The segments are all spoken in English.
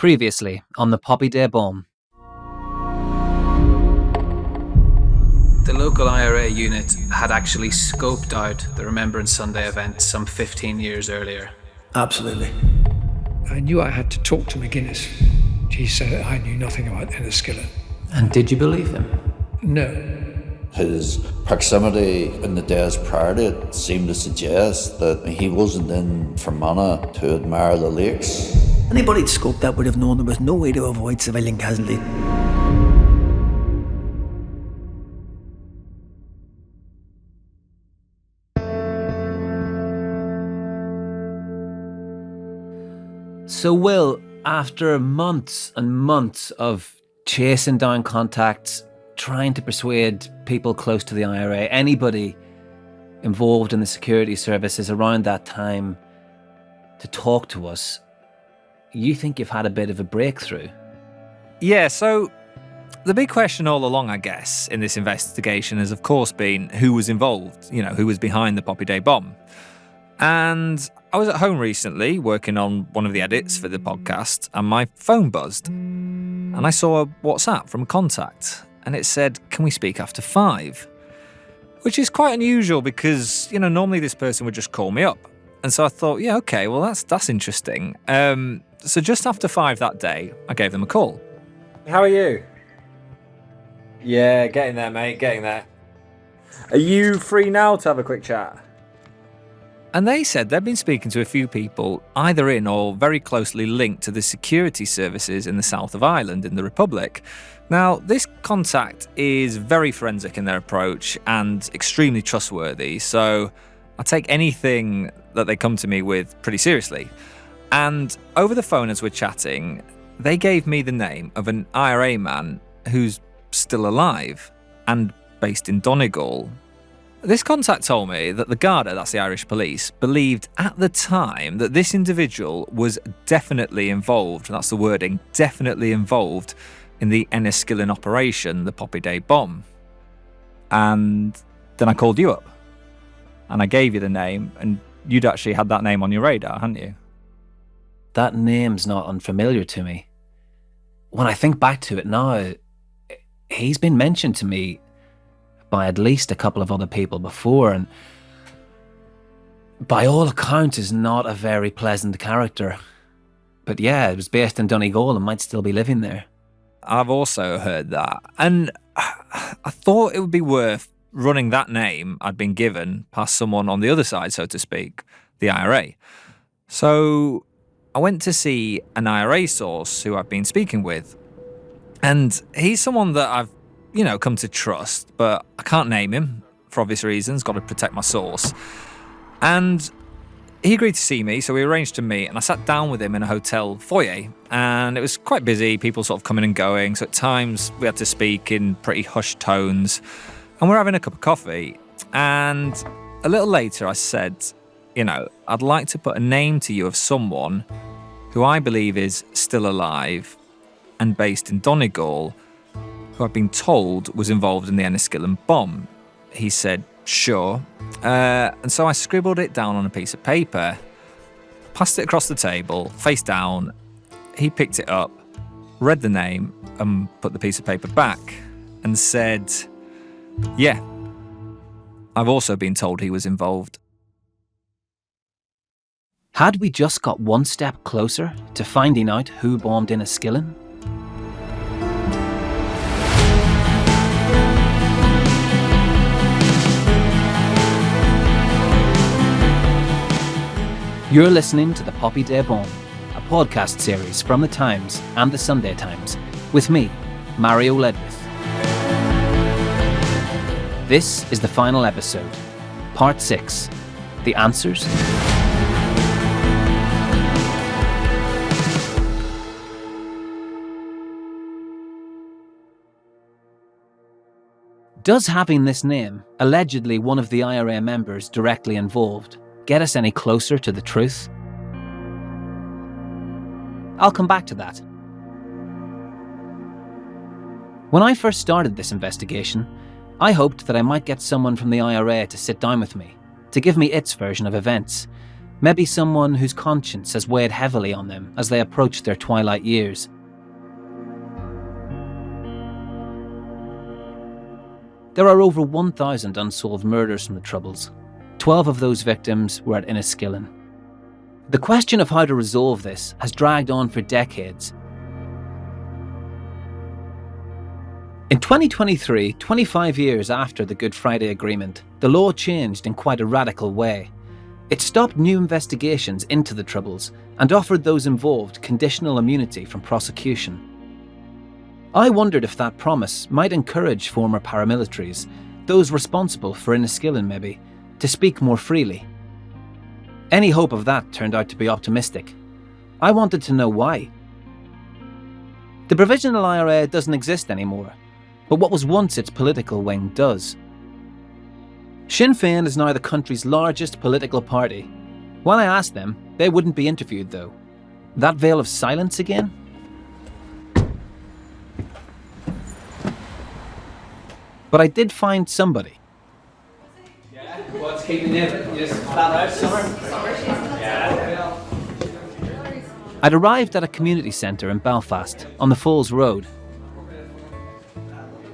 Previously on the Poppy Day bomb. The local IRA unit had actually scoped out the Remembrance Sunday event some 15 years earlier. Absolutely. I knew I had to talk to McGuinness. He said I knew nothing about Enniskillen. And did you believe him? No. His proximity in the days prior to it seemed to suggest that he wasn't in Fermanagh to admire the lakes. Anybody at scope that would have known there was no way to avoid civilian casualty. So Will, after months and months of chasing down contacts, trying to persuade people close to the IRA, anybody involved in the security services around that time to talk to us, you think you've had a bit of a breakthrough? Yeah, so the big question all along, I guess, in this investigation has of course been who was involved, who was behind the Poppy Day bomb. And I was at home recently working on one of the edits for the podcast and my phone buzzed. And I saw a WhatsApp from a contact and it said, "Can we speak after 5?" Which is quite unusual because, normally this person would just call me up. And so I thought, yeah, okay, well, that's interesting. So just after 5 that day, I gave them a call. How are you? Yeah, getting there, mate, getting there. Are you free now to have a quick chat? And they said they'd been speaking to a few people either in or very closely linked to the security services in the south of Ireland in the Republic. Now, this contact is very forensic in their approach and extremely trustworthy, so I take anything that they come to me with pretty seriously. And over the phone as we're chatting, they gave me the name of an IRA man who's still alive and based in Donegal. This contact told me that the Garda, that's the Irish police, believed at the time that this individual was definitely involved, and that's the wording, definitely involved in the Enniskillen operation, the Poppy Day bomb. And then I called you up and I gave you the name, and you'd actually had that name on your radar, hadn't you? That name's not unfamiliar to me. When I think back to it now, he's been mentioned to me by at least a couple of other people before, and by all accounts is not a very pleasant character. But yeah, it was based in Donegal and might still be living there. I've also heard that, and I thought it would be worth running that name I'd been given past someone on the other side, so to speak, the IRA. So I went to see an IRA source who I've been speaking with, and he's someone that I've come to trust, but I can't name him for obvious reasons, got to protect my source. And he agreed to see me, so we arranged to meet, and I sat down with him in a hotel foyer, and it was quite busy, people sort of coming and going, so at times we had to speak in pretty hushed tones, and we're having a cup of coffee, and a little later I said, I'd like to put a name to you of someone who I believe is still alive and based in Donegal, who I've been told was involved in the Enniskillen bomb. He said, sure. And so I scribbled it down on a piece of paper, passed it across the table, face down. He picked it up, read the name, and put the piece of paper back and said, yeah, I've also been told he was involved. Had we just got one step closer to finding out who bombed Enniskillen? You're listening to the Poppy Day Bomb, a podcast series from the Times and the Sunday Times, with me, Mario Ledwith. This is the final episode, Part 6, The Answers. Does having this name, allegedly one of the IRA members directly involved, get us any closer to the truth? I'll come back to that. When I first started this investigation, I hoped that I might get someone from the IRA to sit down with me, to give me its version of events. Maybe someone whose conscience has weighed heavily on them as they approach their twilight years. There are over 1,000 unsolved murders from the Troubles. 12 of those victims were at Enniskillen. The question of how to resolve this has dragged on for decades. In 2023, 25 years after the Good Friday Agreement, the law changed in quite a radical way. It stopped new investigations into the Troubles and offered those involved conditional immunity from prosecution. I wondered if that promise might encourage former paramilitaries, those responsible for Enniskillen maybe, to speak more freely. Any hope of that turned out to be optimistic. I wanted to know why. The provisional IRA doesn't exist anymore, but what was once its political wing does. Sinn Féin is now the country's largest political party. When I asked them, they wouldn't be interviewed though. That veil of silence again? But I did find somebody. Yeah, what's keeping you just flat out summer? Yeah. I'd arrived at a community centre in Belfast, on the Falls Road.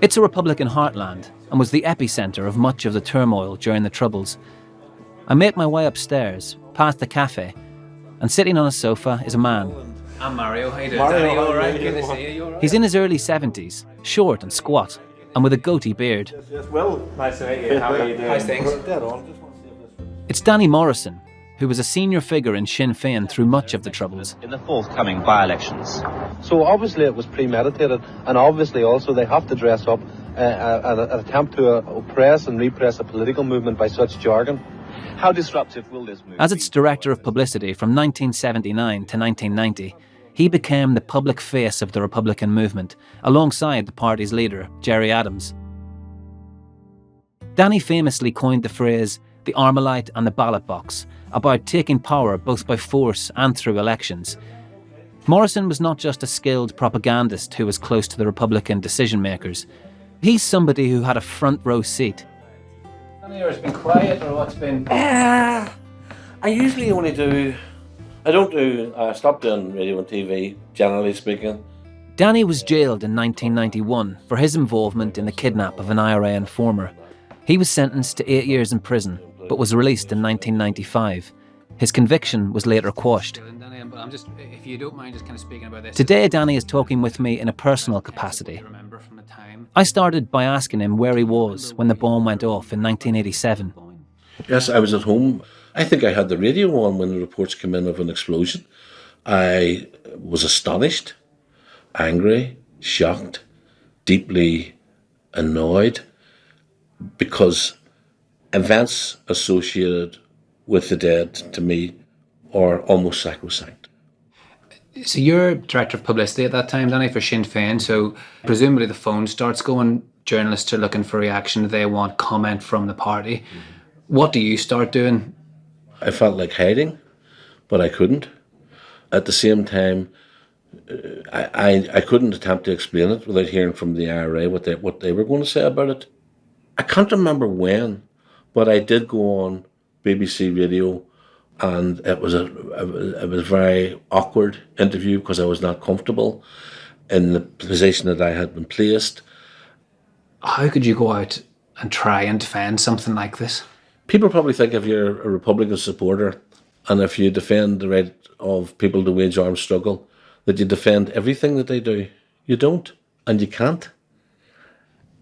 It's a Republican heartland and was the epicentre of much of the turmoil during the Troubles. I make my way upstairs, past the cafe, and sitting on a sofa is a man. I'm Mario. How you doing? Mario, Danny, how all are right? you? Good to see you. You all right? He's in his early 70s, short and squat, and with a goatee beard. Yes, well, Nice to meet you. How are you doing? How's things? dead on. Just want to see if this... It's Danny Morrison, who was a senior figure in Sinn Féin through much of the Troubles. in the forthcoming by-elections. So obviously it was premeditated, and obviously also they have to dress up an attempt to oppress and repress a political movement by such jargon. How disruptive will this move As its director of publicity from 1979 to 1990, he became the public face of the Republican movement, alongside the party's leader, Gerry Adams. Danny famously coined the phrase, the Armalite and the ballot box, about taking power both by force and through elections. Morrison was not just a skilled propagandist who was close to the Republican decision-makers. He's somebody who had a front row seat. Danny, it's been quiet, or what's been? I usually only do. I stopped doing radio and TV, generally speaking. Danny was jailed in 1991 for his involvement in the kidnap of an IRA informer. He was sentenced to 8 years in prison, but was released in 1995. His conviction was later quashed. Danny, but I'm just, if you don't mind, just kind of speaking about this. Today, Danny is talking with me in a personal capacity. Remember from a time. I started by asking him where he was when the bomb went off in 1987. Yes, I was at home. I think I had the radio on when the reports came in of an explosion. I was astonished, angry, shocked, deeply annoyed, because events associated with the dead, to me, are almost sacrosanct. So you're director of publicity at that time, Danny, for Sinn Féin. So presumably the phone starts going. Journalists are looking for reaction. They want comment from the party. What do you start doing? I felt like hiding, but I couldn't. At the same time, I couldn't attempt to explain it without hearing from the IRA what they were going to say about it. I can't remember when, but I did go on BBC Radio, and it was a very awkward interview because I was not comfortable in the position that I had been placed. How could you go out and try and defend something like this? People probably think if you're a Republican supporter and if you defend the right of people to wage armed struggle, that you defend everything that they do. You don't, and you can't.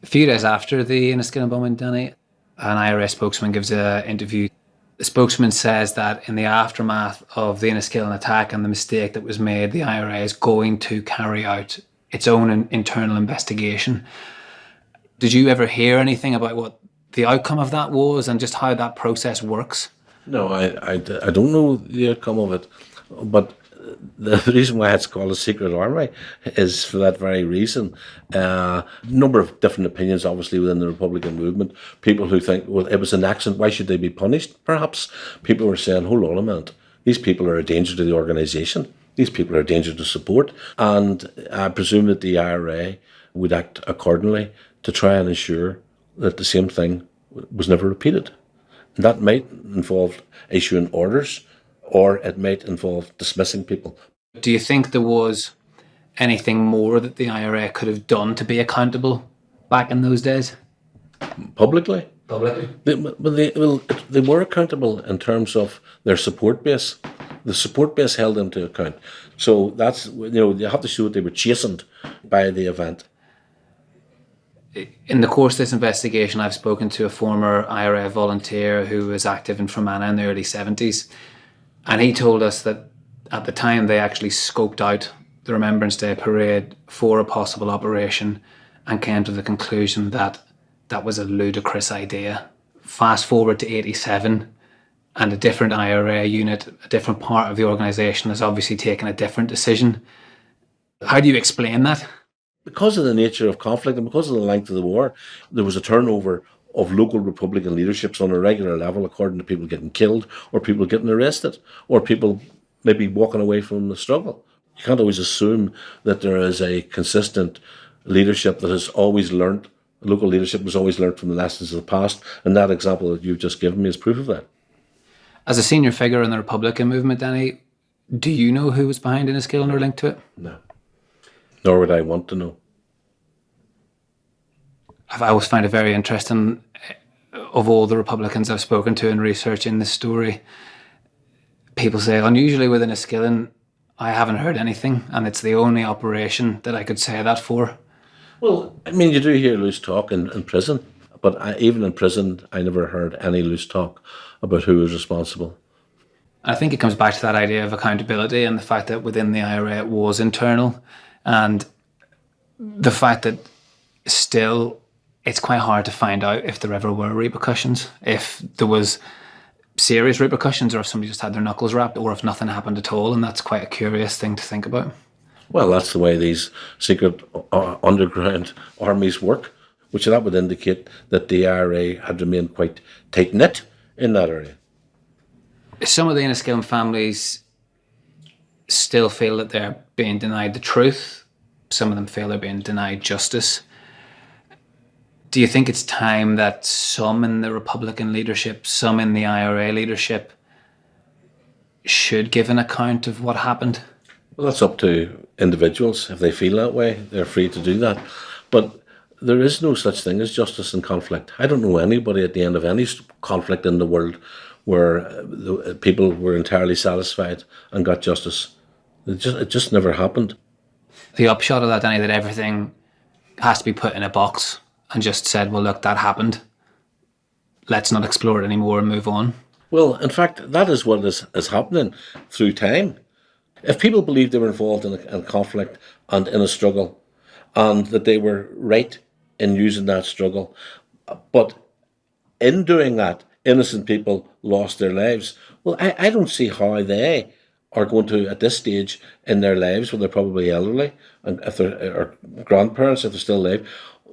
A few days after the Enniskillen bombing, Danny, an IRA spokesman gives an interview. The spokesman says that in the aftermath of the Enniskillen attack and the mistake that was made, the IRA is going to carry out its own internal investigation. Did you ever hear anything about what the outcome of that was and just how that process works? No, I don't know the outcome of it, but the reason why it's called a secret army is for that very reason. A number of different opinions, obviously, within the Republican movement. People who think, well, it was an accident, why should they be punished, perhaps? People were saying, hold on a minute, these people are a danger to the organisation. These people are a danger to support. And I presume that the IRA would act accordingly to try and ensure that the same thing was never repeated. And that might involve issuing orders or it might involve dismissing people. Do you think there was anything more that the IRA could have done to be accountable back in those days? Publicly? Publicly? They were accountable in terms of their support base. The support base held them to account. So that's, you have to show that they were chastened by the event. In the course of this investigation, I've spoken to a former IRA volunteer who was active in Fermanagh in the early 70s. And he told us that at the time they actually scoped out the Remembrance Day parade for a possible operation and came to the conclusion that that was a ludicrous idea. Fast forward to 87, and a different IRA unit, a different part of the organisation has obviously taken a different decision. How do you explain that? Because of the nature of conflict and because of the length of the war, there was a turnover of local Republican leaderships on a regular level, according to people getting killed or people getting arrested or people maybe walking away from the struggle. You can't always assume that there is a consistent leadership that has always learned, local leadership has always learned from the lessons of the past, and that example that you've just given me is proof of that. As a senior figure in the Republican movement, Danny, do you know who was behind Enniskillen or linked to it? No. Nor would I want to know. I've always found it very interesting, of all the Republicans I've spoken to in researching this story, people say, unusually with Enniskillen, I haven't heard anything, and it's the only operation that I could say that for. Well, I mean, you do hear loose talk in prison, but even in prison, I never heard any loose talk about who was responsible. I think it comes back to that idea of accountability and the fact that within the IRA it was internal, and the fact that still it's quite hard to find out if there ever were repercussions, if there was serious repercussions, or if somebody just had their knuckles wrapped, or if nothing happened at all, and that's quite a curious thing to think about. Well, that's the way these secret underground armies work, which that would indicate that the IRA had remained quite tight-knit in that area. Some of the Enniskillen families still feel that they're being denied the truth. Some of them feel they're being denied justice. Do you think it's time that some in the Republican leadership, some in the IRA leadership should give an account of what happened? Well, that's up to individuals. If they feel that way, they're free to do that. But there is no such thing as justice in conflict. I don't know anybody at the end of any conflict in the world where the people were entirely satisfied and got justice. It just never happened. The upshot of that, Danny, that everything has to be put in a box and just said, well, look, that happened. Let's not explore it anymore and move on. Well, in fact, that is what is happening through time. If people believed they were involved in a conflict and in a struggle, and that they were right in using that struggle, but in doing that, innocent people lost their lives, well, I don't see how they are going to, at this stage in their lives, when they're probably elderly, and if they're or grandparents, if they're still alive,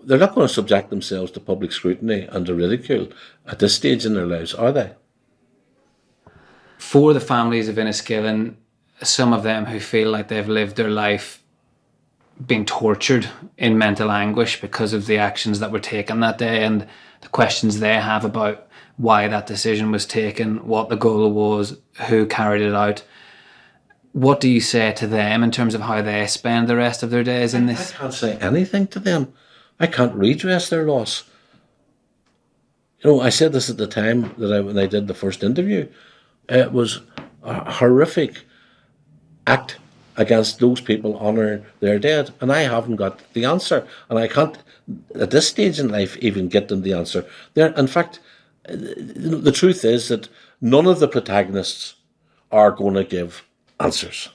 they're not going to subject themselves to public scrutiny and to ridicule at this stage in their lives, are they? For the families of Enniskillen, some of them who feel like they've lived their life being tortured in mental anguish because of the actions that were taken that day and the questions they have about why that decision was taken, what the goal was, who carried it out. What do you say to them in terms of how they spend the rest of their days in this? I can't say anything to them. I can't redress their loss. I said this at the time when I did the first interview. It was a horrific act against those people honouring their dead, and I haven't got the answer, and I can't, at this stage in life, even get them the answer. In fact, the truth is that none of the protagonists are going to give answers.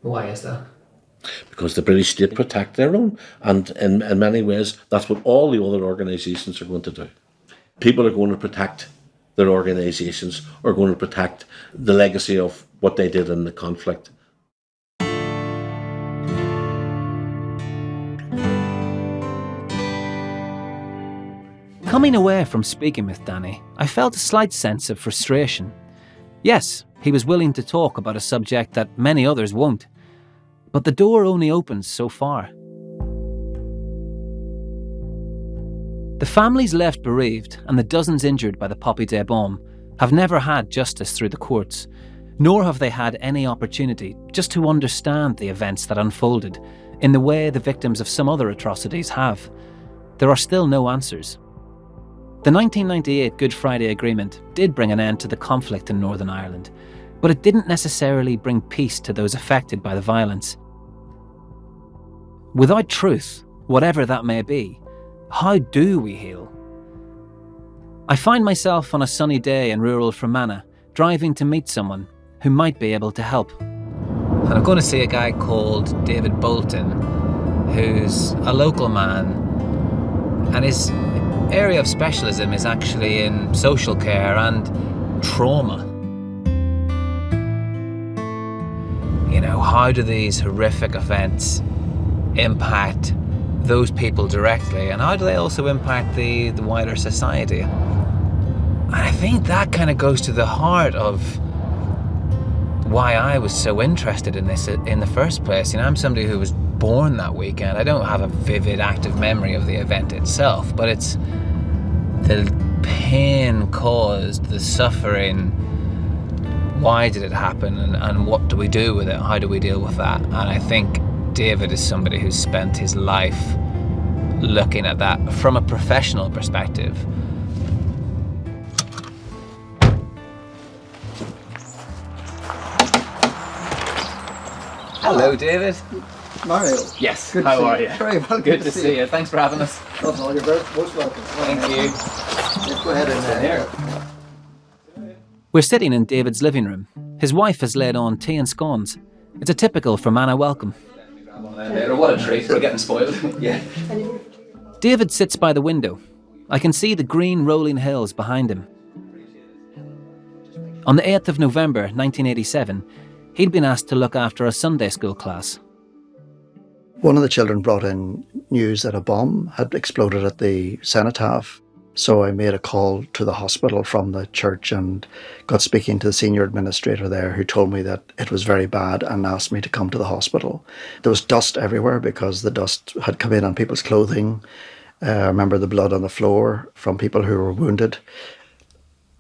Why is that? Because the British state protect their own, and in many ways that's what all the other organisations are going to do. People are going to protect their organisations, are going to protect the legacy of what they did in the conflict. Coming away from speaking with Danny, I felt a slight sense of frustration. Yes, he was willing to talk about a subject that many others won't. But the door only opens so far. The families left bereaved and the dozens injured by the Poppy Day bomb have never had justice through the courts, nor have they had any opportunity just to understand the events that unfolded in the way the victims of some other atrocities have. There are still no answers. The 1998 Good Friday Agreement did bring an end to the conflict in Northern Ireland, but it didn't necessarily bring peace to those affected by the violence. Without truth, whatever that may be, how do we heal? I find myself on a sunny day in rural Fermanagh, driving to meet someone who might be able to help. And I'm going to see a guy called David Bolton, who's a local man, and his area of specialism is actually in social care and trauma. You know, how do these horrific events impact those people directly, and how do they also impact the wider society? And I think that kind of goes to the heart of why I was so interested in this in the first place. You know, I'm somebody who was born that weekend. I don't have a vivid, active memory of the event itself, but it's the pain caused, the suffering. Why did it happen, and what do we do with it? How do we deal with that? And I think David is somebody who's spent his life looking at that from a professional perspective. Hello, David. Mario. Yes. Good How to are see you? Very well. Good to see you. Thanks for having us. Not all, you're very most welcome. Thank you. Let's go ahead and here. We're sitting in David's living room. His wife has laid on tea and scones. It's a typical Fermanagh welcome. What a treat. We're getting spoiled. Yeah. David sits by the window. I can see the green rolling hills behind him. On the 8th of November 1987, he'd been asked to look after a Sunday school class. One of the children brought in news that a bomb had exploded at the cenotaph. So I made a call to the hospital from the church and got speaking to the senior administrator there, who told me that it was very bad and asked me to come to the hospital. There was dust everywhere because the dust had come in on people's clothing. I remember the blood on the floor from people who were wounded.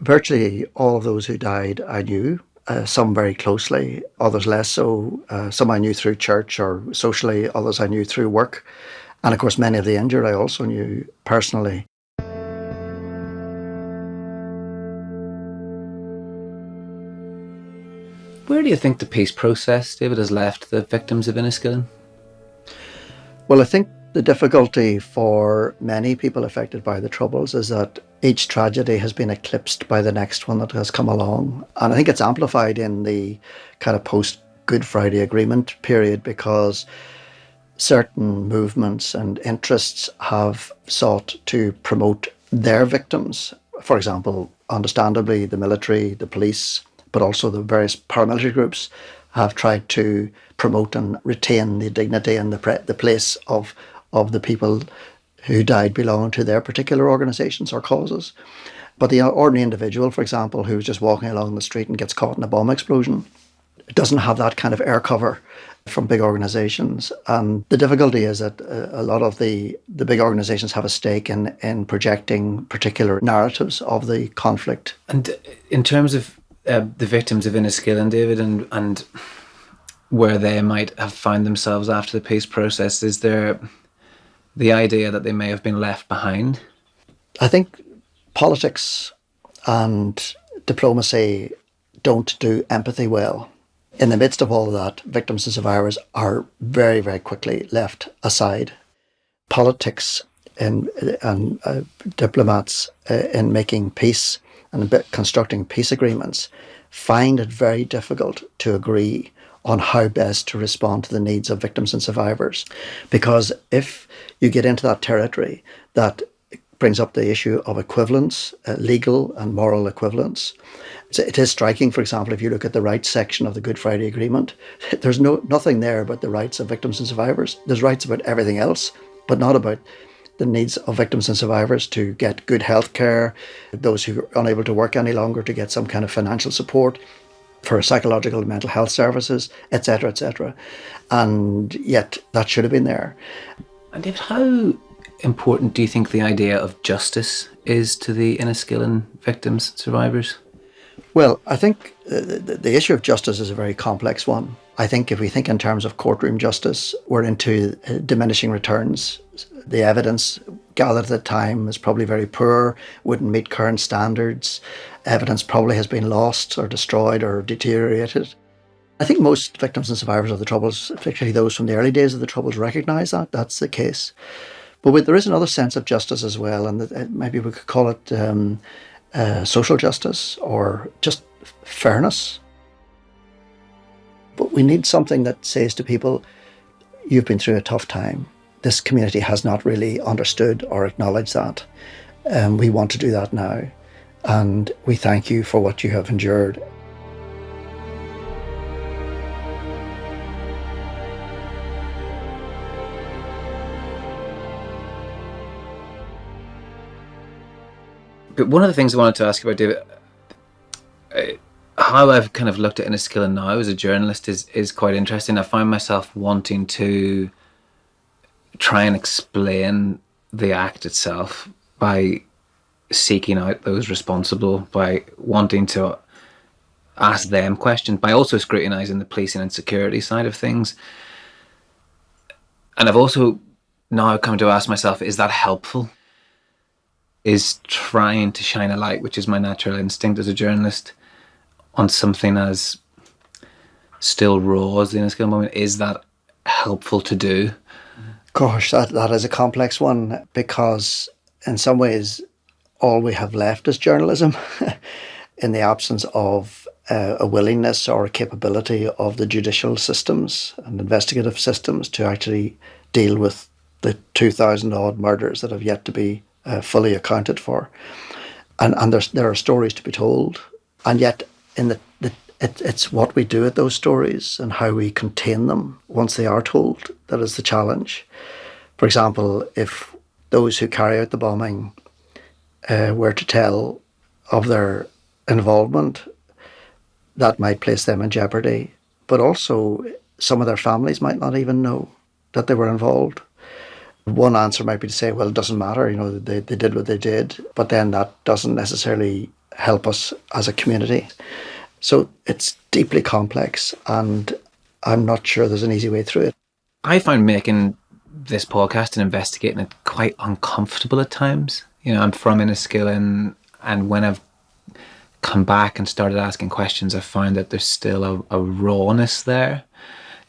Virtually all of those who died I knew, some very closely, others less so. Some I knew through church or socially, others I knew through work. And of course many of the injured I also knew personally. Where do you think the peace process, David, has left the victims of Enniskillen? Well, I think the difficulty for many people affected by the Troubles is that each tragedy has been eclipsed by the next one that has come along. And I think it's amplified in the kind of post-Good Friday Agreement period because certain movements and interests have sought to promote their victims. For example, understandably, the military, the police, but also the various paramilitary groups have tried to promote and retain the dignity and the place of the people who died belonging to their particular organisations or causes. But the ordinary individual, for example, who's just walking along the street and gets caught in a bomb explosion, doesn't have that kind of air cover from big organisations. And the difficulty is that a lot of the big organisations have a stake in projecting particular narratives of the conflict. And in terms of the victims of Enniskillen, David, and where they might have found themselves after the peace process, is there the idea that they may have been left behind? I think politics and diplomacy don't do empathy well. In the midst of all of that, victims and survivors are very, very quickly left aside. Politics and diplomats in making peace and constructing peace agreements find it very difficult to agree on how best to respond to the needs of victims and survivors. Because if you get into that territory, that brings up the issue of equivalence, legal and moral equivalence. It is striking, for example, if you look at the rights section of the Good Friday Agreement, there's nothing there about the rights of victims and survivors. There's rights about everything else, but not about the needs of victims and survivors to get good health care, those who are unable to work any longer to get some kind of financial support, for psychological and mental health services, etc., etc. And yet that should have been there. And David, how important do you think the idea of justice is to the Enniskillen victims, survivors? Well, I think the issue of justice is a very complex one. I think if we think in terms of courtroom justice, we're into diminishing returns. The evidence gathered at the time is probably very poor, wouldn't meet current standards. Evidence probably has been lost or destroyed or deteriorated. I think most victims and survivors of the Troubles, particularly those from the early days of the Troubles, recognise that that's the case. But there is another sense of justice as well, and maybe we could call it social justice or just fairness. But we need something that says to people, you've been through a tough time. This community has not really understood or acknowledged that. We want to do that now. And we thank you for what you have endured. But one of the things I wanted to ask you about, David, how I've kind of looked at Enniskillen now as a journalist is quite interesting. I find myself wanting to try and explain the act itself by seeking out those responsible, by wanting to ask them questions, by also scrutinising the policing and security side of things. And I've also now come to ask myself, is that helpful? Is trying to shine a light, which is my natural instinct as a journalist, on something as still raw as the Enniskillen moment, is that helpful to do? Gosh, that is a complex one, because in some ways all we have left is journalism in the absence of a willingness or a capability of the judicial systems and investigative systems to actually deal with the 2,000 odd murders that have yet to be fully accounted for. And there are stories to be told, and yet it's what we do with those stories and how we contain them once they are told that is the challenge. For example, if those who carry out the bombing were to tell of their involvement, that might place them in jeopardy. But also, some of their families might not even know that they were involved. One answer might be to say, well, it doesn't matter, they did what they did, but then that doesn't necessarily help us as a community. So it's deeply complex, and I'm not sure there's an easy way through it. I found making this podcast and investigating it quite uncomfortable at times. I'm from Enniskillen, and when I've come back and started asking questions, I've found that there's still a rawness there.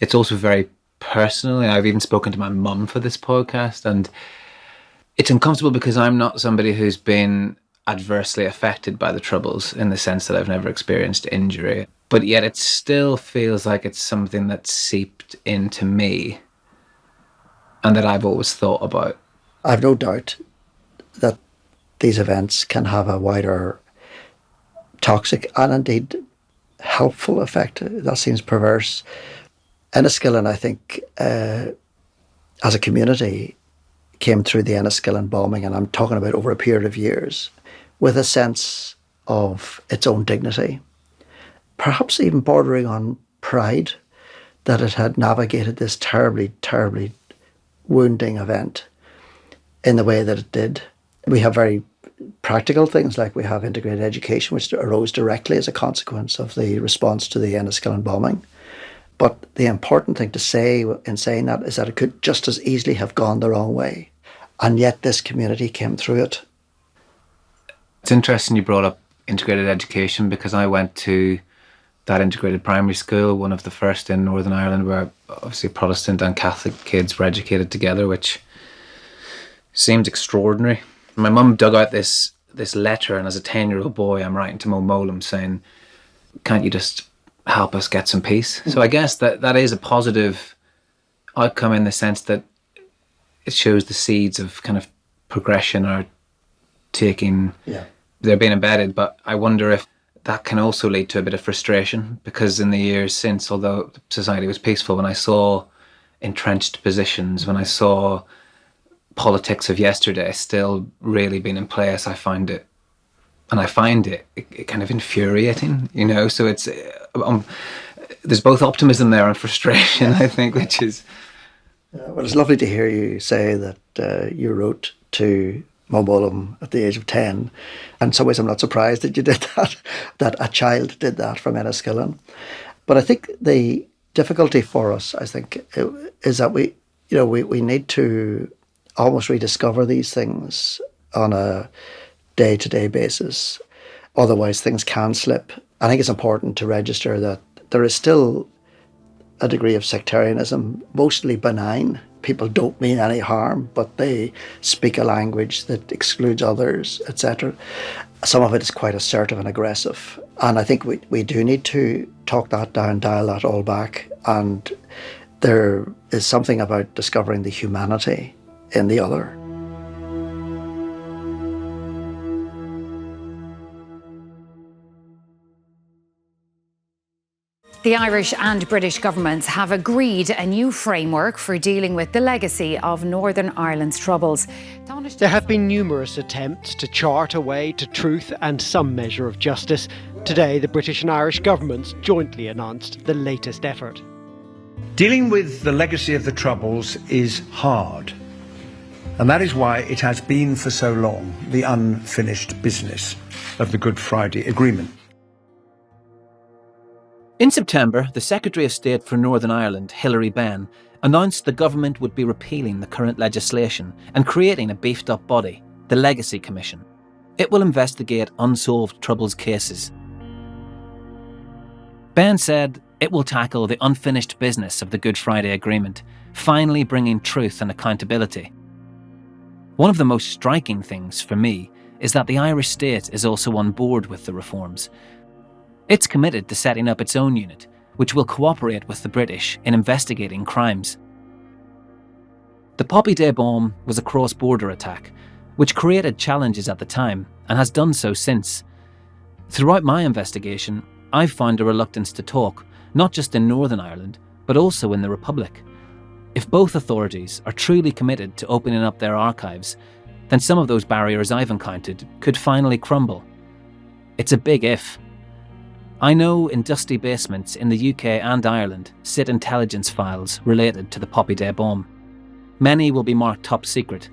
It's also very personal. I've even spoken to my mum for this podcast, and it's uncomfortable because I'm not somebody who's been adversely affected by the Troubles in the sense that I've never experienced injury. But yet it still feels like it's something that seeped into me and that I've always thought about. I've no doubt that these events can have a wider toxic and indeed helpful effect. That seems perverse. Enniskillen, I think, as a community, came through the Enniskillen bombing, and I'm talking about over a period of years, with a sense of its own dignity, perhaps even bordering on pride that it had navigated this terribly, terribly wounding event in the way that it did. We have very practical things, like we have integrated education, which arose directly as a consequence of the response to the Enniskillen bombing. But the important thing to say in saying that is that it could just as easily have gone the wrong way. And yet this community came through it. It's interesting you brought up integrated education, because I went to that integrated primary school, one of the first in Northern Ireland, where obviously Protestant and Catholic kids were educated together, which seemed extraordinary. My mum dug out this letter, and as a 10-year-old boy, I'm writing to Mo Molam saying, can't you just help us get some peace? So I guess that is a positive outcome in the sense that it shows the seeds of kind of progression are taking, they're being embedded. But I wonder if that can also lead to a bit of frustration, because in the years since, although society was peaceful, when I saw entrenched positions, when I saw politics of yesterday still really being in place, I find it kind of infuriating, so it's there's both optimism there and frustration, I think, which is... Well, it's lovely to hear you say that you wrote to Mobolum at the age of 10. In some ways, I'm not surprised that you did that, that a child did that from Enniskillen. But I think the difficulty for us, I think, is that we need to almost rediscover these things on a day-to-day basis. Otherwise, things can slip. I think it's important to register that there is still a degree of sectarianism, mostly benign. People don't mean any harm, but they speak a language that excludes others, etc. Some of it is quite assertive and aggressive. And I think we do need to talk that down, dial that all back. And there is something about discovering the humanity in the other. The Irish and British governments have agreed a new framework for dealing with the legacy of Northern Ireland's troubles. There have been numerous attempts to chart a way to truth and some measure of justice. Today, the British and Irish governments jointly announced the latest effort. Dealing with the legacy of the troubles is hard. And that is why it has been for so long the unfinished business of the Good Friday Agreement. In September, the Secretary of State for Northern Ireland, Hilary Benn, announced the government would be repealing the current legislation and creating a beefed-up body, the Legacy Commission. It will investigate unsolved Troubles cases. Benn said it will tackle the unfinished business of the Good Friday Agreement, finally bringing truth and accountability. One of the most striking things for me is that the Irish state is also on board with the reforms. It's committed to setting up its own unit, which will cooperate with the British in investigating crimes. The Poppy Day bomb was a cross-border attack, which created challenges at the time and has done so since. Throughout my investigation, I've found a reluctance to talk, not just in Northern Ireland, but also in the Republic. If both authorities are truly committed to opening up their archives, then some of those barriers I've encountered could finally crumble. It's a big if. I know in dusty basements in the UK and Ireland sit intelligence files related to the Poppy Day bomb. Many will be marked top secret.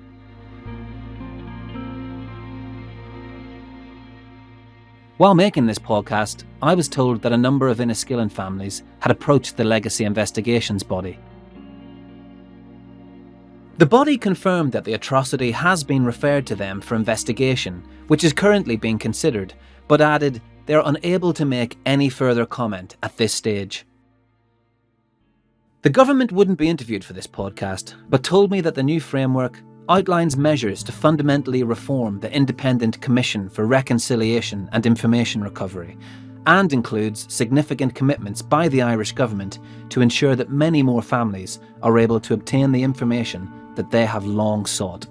While making this podcast, I was told that a number of Enniskillen families had approached the Legacy Investigations body. The body confirmed that the atrocity has been referred to them for investigation, which is currently being considered, but added they are unable to make any further comment at this stage. The government wouldn't be interviewed for this podcast, but told me that the new framework outlines measures to fundamentally reform the Independent Commission for Reconciliation and Information Recovery, and includes significant commitments by the Irish government to ensure that many more families are able to obtain the information that they have long sought.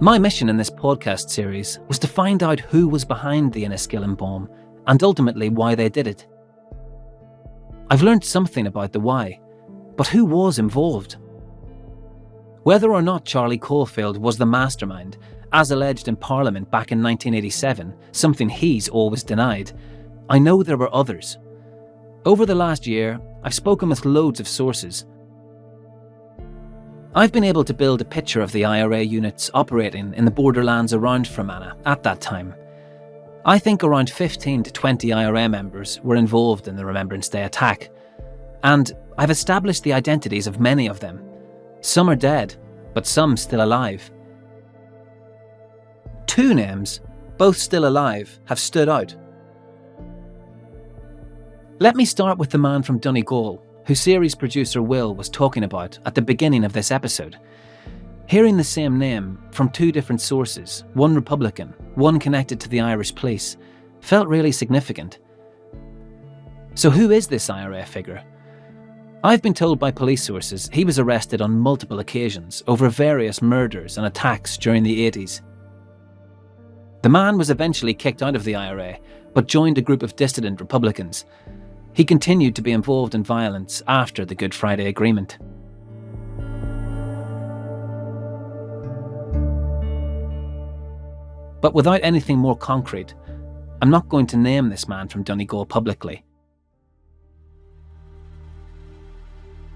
My mission in this podcast series was to find out who was behind the Enniskillen bomb and ultimately why they did it. I've learned something about the why, but who was involved? Whether or not Charlie Caulfield was the mastermind, as alleged in Parliament back in 1987, something he's always denied, I know there were others. Over the last year, I've spoken with loads of sources. I've been able to build a picture of the IRA units operating in the borderlands around Fermanagh at that time. I think around 15 to 20 IRA members were involved in the Remembrance Day attack, and I've established the identities of many of them. Some are dead, but some still alive. 2 names, both still alive, have stood out. Let me start with the man from Donegal, who series producer Will was talking about at the beginning of this episode. Hearing the same name from 2 different sources, one Republican, one connected to the Irish police, felt really significant. So who is this IRA figure? I've been told by police sources he was arrested on multiple occasions over various murders and attacks during the 80s. The man was eventually kicked out of the IRA, but joined a group of dissident Republicans. He continued to be involved in violence after the Good Friday Agreement. But without anything more concrete, I'm not going to name this man from Donegal publicly.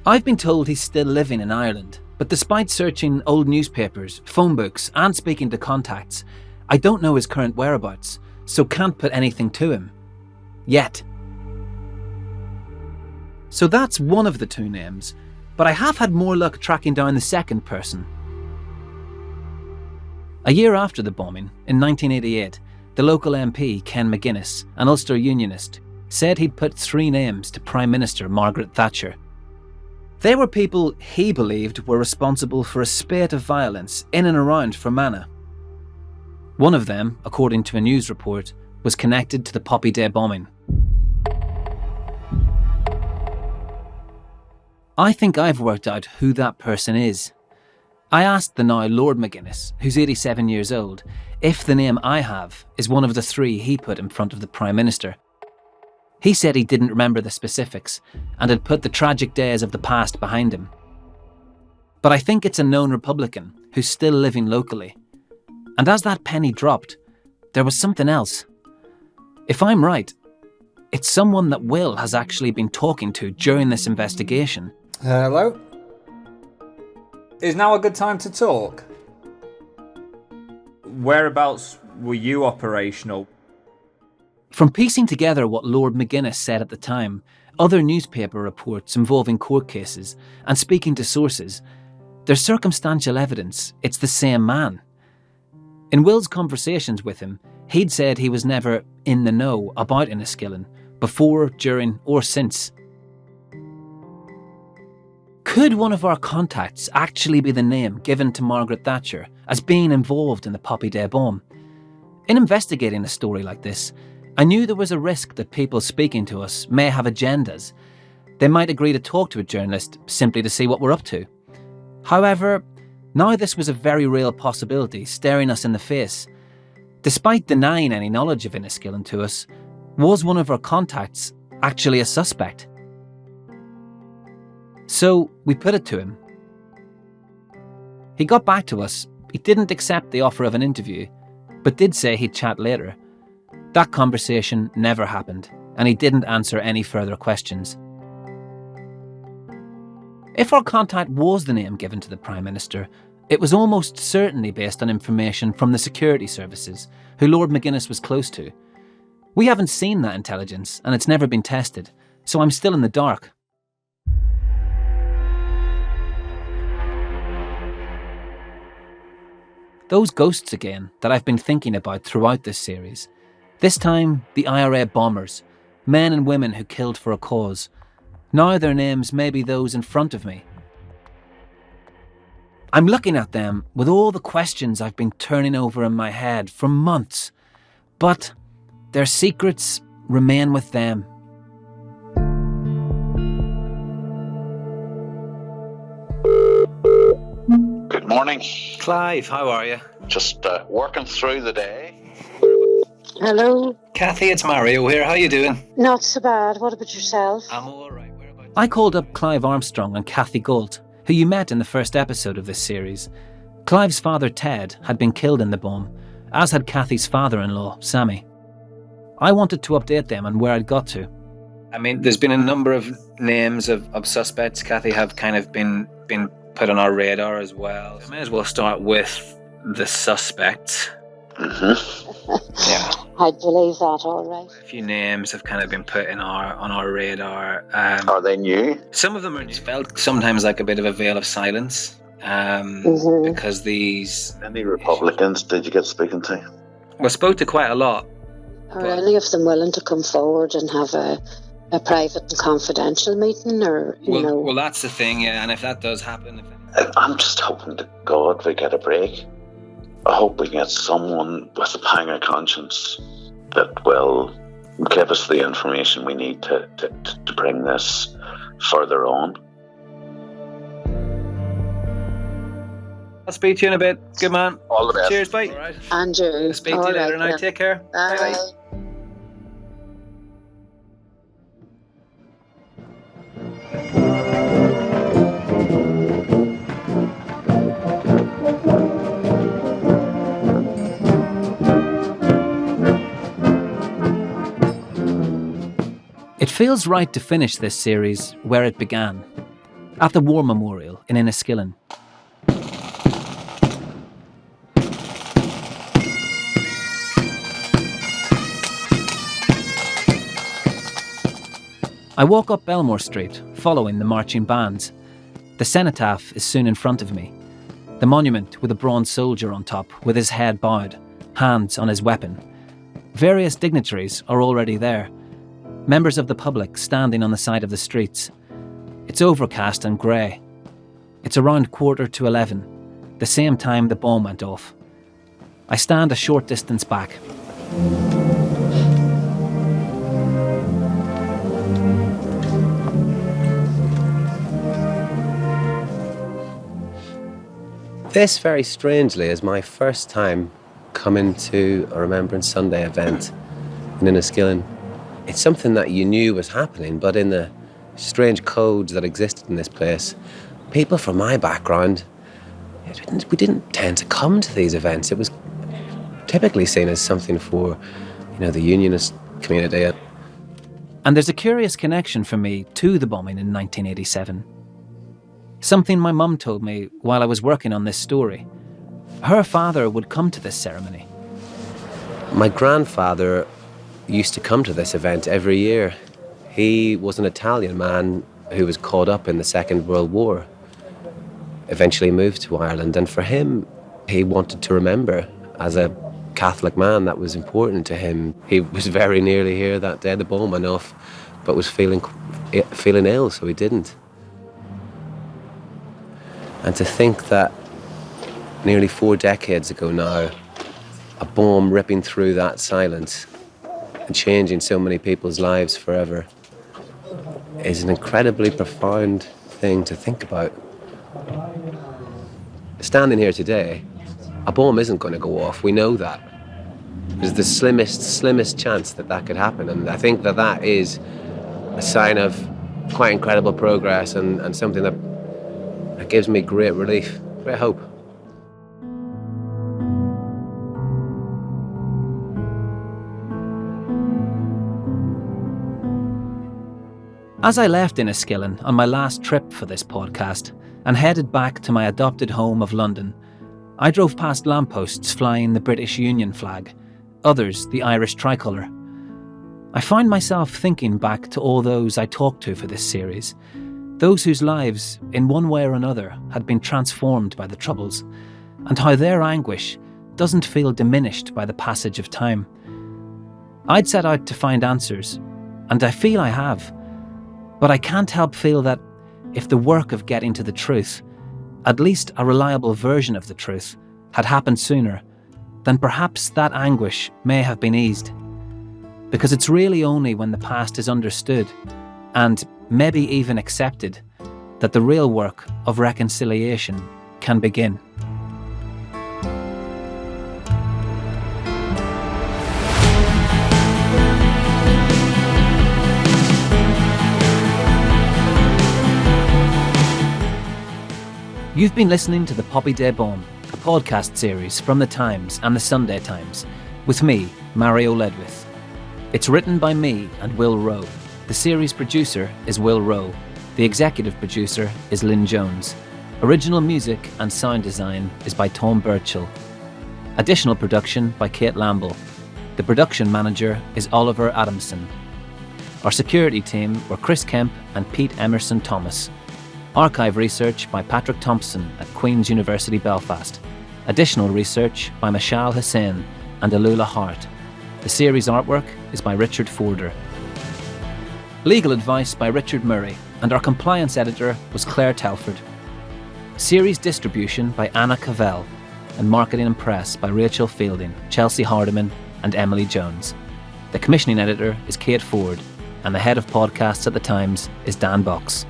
I've been told he's still living in Ireland, but despite searching old newspapers, phone books, and speaking to contacts, I don't know his current whereabouts, so can't put anything to him. Yet. So that's one of the two names, but I have had more luck tracking down the second person. A year after the bombing, in 1988, the local MP, Ken McGuinness, an Ulster Unionist, said he'd put 3 names to Prime Minister Margaret Thatcher. They were people he believed were responsible for a spate of violence in and around Fermanagh. One of them, according to a news report, was connected to the Poppy Day bombing. I think I've worked out who that person is. I asked the now Lord McGuinness, who's 87 years old, if the name I have is one of the 3 he put in front of the Prime Minister. He said he didn't remember the specifics and had put the tragic days of the past behind him. But I think it's a known Republican who's still living locally. And as that penny dropped, there was something else. If I'm right, it's someone that Will has actually been talking to during this investigation. Hello? Is now a good time to talk? Whereabouts were you operational? From piecing together what Lord McGuinness said at the time, other newspaper reports involving court cases, and speaking to sources, there's circumstantial evidence it's the same man. In Will's conversations with him, he'd said he was never in the know about Enniskillen, before, during, or since. Could one of our contacts actually be the name given to Margaret Thatcher as being involved in the Poppy Day bomb? In investigating a story like this, I knew there was a risk that people speaking to us may have agendas. They might agree to talk to a journalist simply to see what we're up to. However, now this was a very real possibility staring us in the face. Despite denying any knowledge of Enniskillen to us, was one of our contacts actually a suspect? So we put it to him. He got back to us. He didn't accept the offer of an interview, but did say he'd chat later. That conversation never happened, and he didn't answer any further questions. If our contact was the name given to the Prime Minister, it was almost certainly based on information from the security services, who Lord McGuinness was close to. We haven't seen that intelligence, and it's never been tested, so I'm still in the dark. Those ghosts again that I've been thinking about throughout this series. This time, the IRA bombers, men and women who killed for a cause. Now their names may be those in front of me. I'm looking at them with all the questions I've been turning over in my head for months, but their secrets remain with them. Good morning. Clive, how are you? Just working through the day. Hello. Kathy, it's Mario here. How you doing? Not so bad. What about yourself? I'm all right. I called up Clive Armstrong and Kathy Galt, who you met in the first episode of this series. Clive's father, Ted, had been killed in the bomb, as had Kathy's father-in-law, Sammy. I wanted to update them on where I'd got to. I mean, there's been a number of names of suspects, Kathy, have kind of been put on our radar as well. I may as well start with the suspect. Yeah. I'd believe that, all right. A few names have kind of been put on our radar. Are they new? Some of them are just felt sometimes like a bit of a veil of silence. Because these... Any Republicans did you get speaking to? Well, spoke to quite a lot. Are any of them willing to come forward and have a private and confidential meeting, or, you know? Well, that's the thing, yeah, and if that does happen... I'm just hoping to God we get a break. I hope we get someone with a pang of conscience that will give us the information we need to bring this further on. I'll speak to you in a bit. Good man. All the best. Cheers, bye. Right. Andrew. Speak to you later now. Take care. Bye. Bye. It feels right to finish this series where it began. at the War Memorial in Enniskillen. I walk up Belmore Street, following the marching bands. The cenotaph is soon in front of me. The monument with a bronze soldier on top, with his head bowed, hands on his weapon. Various dignitaries are already there. Members of the public standing on the side of the streets. It's overcast and grey. It's around 11:15, the same time the bomb went off. I stand a short distance back. This, very strangely, is my first time coming to a Remembrance Sunday event in Enniskillen. It's something that you knew was happening, but in the strange codes that existed in this place, people from my background, we didn't tend to come to these events. It was typically seen as something for, the unionist community. And there's a curious connection for me to the bombing in 1987. Something my mum told me while I was working on this story. Her father would come to this ceremony. My grandfather used to come to this event every year. He was an Italian man who was caught up in the Second World War, eventually moved to Ireland, and for him, he wanted to remember. As a Catholic man, that was important to him. He was very nearly here that day the bomb went off, but was feeling ill, so he didn't. And to think that nearly 4 decades ago now, a bomb ripping through that silence and changing so many people's lives forever is an incredibly profound thing to think about. Standing here today, a bomb isn't going to go off, we know that. There's the slimmest chance that could happen, and I think that is a sign of quite incredible progress and something that gives me great relief, great hope. As I left Enniskillen on my last trip for this podcast and headed back to my adopted home of London, I drove past lampposts flying the British Union flag, others the Irish tricolour. I find myself thinking back to all those I talked to for this series, those whose lives, in one way or another, had been transformed by the Troubles, and how their anguish doesn't feel diminished by the passage of time. I'd set out to find answers, and I feel I have, but I can't help feel that if the work of getting to the truth, at least a reliable version of the truth, had happened sooner, then perhaps that anguish may have been eased. Because it's really only when the past is understood, and maybe even accepted, that the real work of reconciliation can begin. You've been listening to The Poppy Day Bomb, a podcast series from The Times and The Sunday Times, with me, Mario Ledwith. It's written by me and Will Rowe. The series producer is Will Rowe. The executive producer is Lynn Jones. Original music and sound design is by Tom Birchall. Additional production by Kate Lamble. The production manager is Oliver Adamson. Our security team were Chris Kemp and Pete Emerson Thomas. Archive research by Patrick Thompson at Queen's University Belfast. Additional research by Mashal Hussain and Alula Hart. The series artwork is by Richard Forder. Legal advice by Richard Murray, and our compliance editor was Claire Telford. Series distribution by Anna Cavell, and marketing and press by Rachel Fielding, Chelsea Hardiman, and Emily Jones. The commissioning editor is Kate Ford, and the head of podcasts at The Times is Dan Box.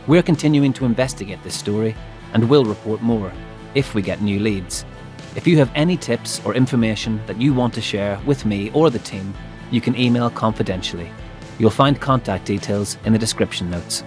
We're continuing to investigate this story, and will report more if we get new leads. If you have any tips or information that you want to share with me or the team, you can email confidentially. You'll find contact details in the description notes.